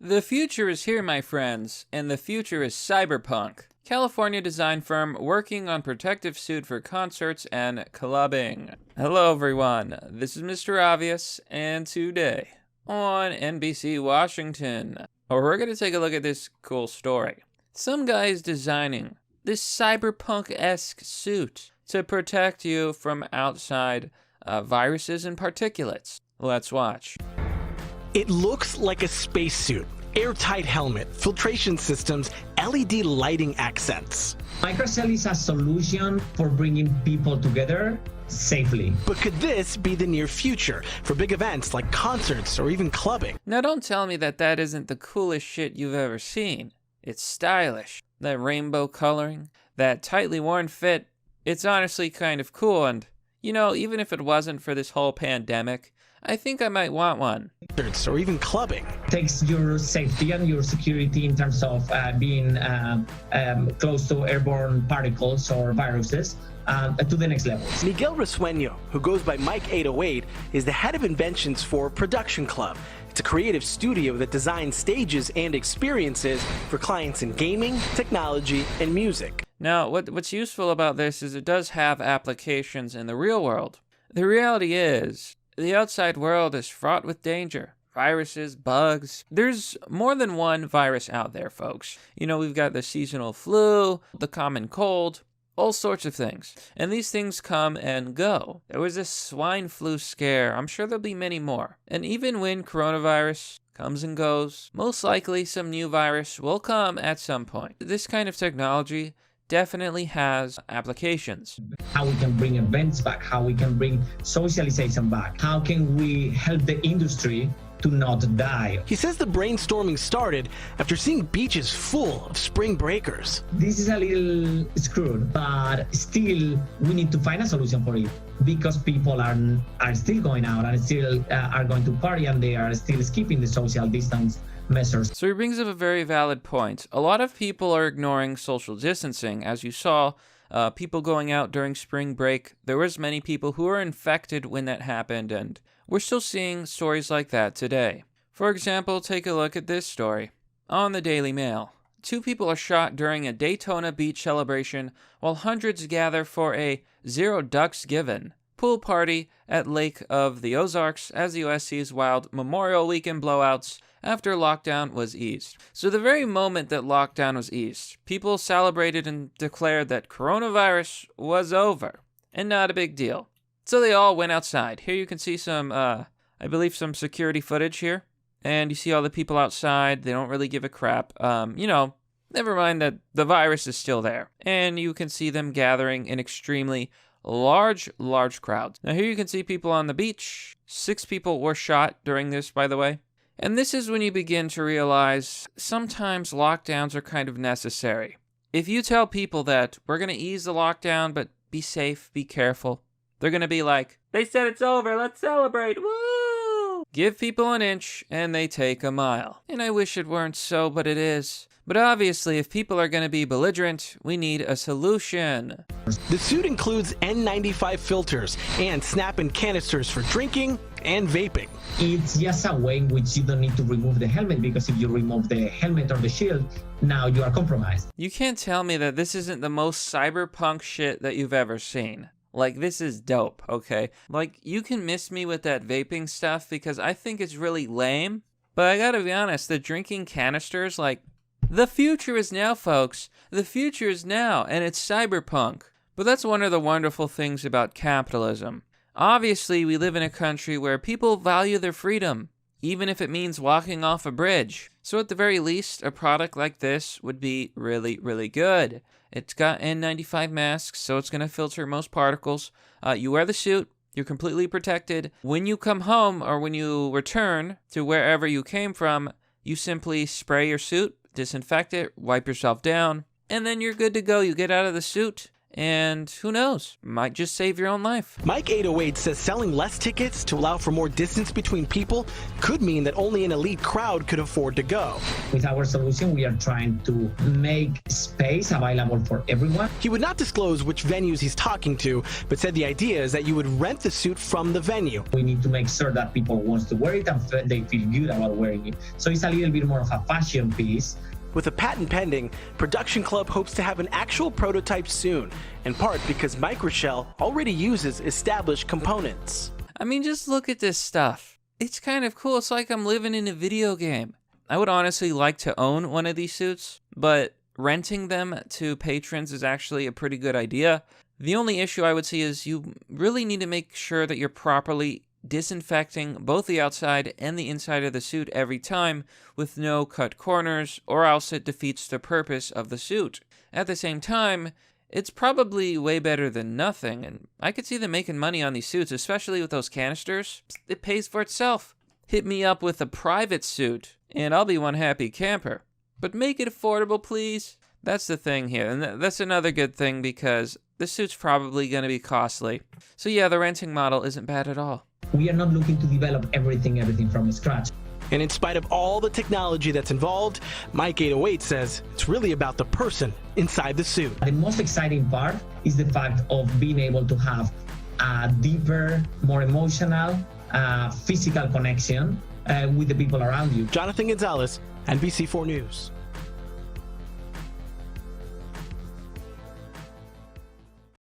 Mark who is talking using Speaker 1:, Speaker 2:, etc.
Speaker 1: The future is here, my friends, and the future is Cyberpunk. California design firm working on protective suit for concerts and clubbing. Hello everyone, this is Mr. Obvious, and today on NBC Washington, we're going to take a look at this cool story. Some guy is designing this cyberpunk-esque suit to protect you from outside viruses and particulates. Let's watch.
Speaker 2: It looks like a spacesuit. Airtight helmet, filtration systems, LED lighting accents.
Speaker 3: Microcell is a solution for bringing people together safely.
Speaker 2: But could this be the near future for big events like concerts or even clubbing?
Speaker 1: Now don't tell me that that isn't the coolest shit you've ever seen. It's stylish. That rainbow coloring, that tightly worn fit, it's honestly kind of cool, and, you know, even if it wasn't for this whole pandemic, I think I might want one.
Speaker 2: Or even clubbing.
Speaker 3: Takes your safety and your security in terms of being close to airborne particles or viruses to the next level.
Speaker 2: Miguel Risueño, who goes by Mike808, is the head of inventions for Production Club. It's a creative studio that designs stages and experiences for clients in gaming, technology, and music.
Speaker 1: Now, what's useful about this is it does have applications in the real world. The reality is, the outside world is fraught with danger. Viruses, bugs. There's more than one virus out there, folks. You know, we've got the seasonal flu, the common cold, all sorts of things. And these things come and go. There was this swine flu scare. I'm sure there'll be many more. And even when coronavirus comes and goes, most likely some new virus will come at some point. This kind of technology definitely has applications.
Speaker 3: How we can bring events back, how we can bring socialization back, how can we help the industry to not die.
Speaker 2: He says the brainstorming started after seeing beaches full of spring breakers.
Speaker 3: This is a little screwed, but still we need to find a solution for it because people are still going out and still are going to party and they are still skipping the social distance measures.
Speaker 1: So he brings up a very valid point. A lot of people are ignoring social distancing. As you saw, people going out during spring break, there was many people who were infected when that happened, and we're still seeing stories like that today. For example, take a look at this story. On the Daily Mail, 2 people are shot during a Daytona Beach celebration while hundreds gather for a Zero Ducks Given pool party at Lake of the Ozarks as the U.S. sees wild Memorial Weekend blowouts after lockdown was eased. So the very moment that lockdown was eased, people celebrated and declared that coronavirus was over and not a big deal. So they all went outside. Here you can see some, I believe some security footage here. And you see all the people outside. They don't really give a crap. You know, never mind that the virus is still there. And you can see them gathering in extremely large crowds. Now here you can see people on the beach. 6 people were shot during this, by the way. And this is when you begin to realize sometimes lockdowns are kind of necessary. If you tell people that we're going to ease the lockdown, but be safe, be careful, they're going to be like, they said it's over, let's celebrate, woo! Give people an inch and they take a mile. And I wish it weren't so, but it is. But obviously, if people are going to be belligerent, we need a solution.
Speaker 2: The suit includes N95 filters and snap-in canisters for drinking and vaping.
Speaker 3: It's just a way in which you don't need to remove the helmet, because if you remove the helmet or the shield, now you are compromised.
Speaker 1: You can't tell me that this isn't the most cyberpunk shit that you've ever seen. Like, this is dope, okay? Like, you can miss me with that vaping stuff because I think it's really lame. But I gotta be honest, the drinking canisters, like, the future is now, folks. The future is now, and it's cyberpunk. But that's one of the wonderful things about capitalism. Obviously, we live in a country where people value their freedom, even if it means walking off a bridge. So at the very least, a product like this would be really, really good. It's got N95 masks, so it's going to filter most particles. You wear the suit, you're completely protected. When you come home or when you return to wherever you came from, you simply spray your suit, disinfect it, wipe yourself down, and then you're good to go. You get out of the suit, and who knows, might just save your own life.
Speaker 2: Mike 808 says selling less tickets to allow for more distance between people could mean that only an elite crowd could afford to go.
Speaker 3: With our solution, we are trying to make space available for everyone.
Speaker 2: He would not disclose which venues he's talking to, but said the idea is that you would rent the suit from the venue.
Speaker 3: We need to make sure that people want to wear it and they feel good about wearing it. So it's a little bit more of a fashion piece.
Speaker 2: With a patent pending, Production Club hopes to have an actual prototype soon, in part because Micrashell already uses established components.
Speaker 1: I mean, just look at this stuff. It's kind of cool. It's like I'm living in a video game. I would honestly like to own one of these suits, but renting them to patrons is actually a pretty good idea. The only issue I would see is you really need to make sure that you're properly disinfecting both the outside and the inside of the suit every time with no cut corners, or else it defeats the purpose of the suit. At the same time, it's probably way better than nothing, and I could see them making money on these suits, especially with those canisters. It pays for itself. Hit me up with a private suit, and I'll be one happy camper. But make it affordable, please. That's the thing here, and that's another good thing because this suit's probably going to be costly. So yeah, the renting model isn't bad at all.
Speaker 3: We are not looking to develop everything from scratch.
Speaker 2: And in spite of all the technology that's involved, Mike 808 says it's really about the person inside the suit.
Speaker 3: The most exciting part is the fact of being able to have a deeper, more emotional, physical connection with the people around you.
Speaker 2: Jonathan Gonzalez, NBC4 News.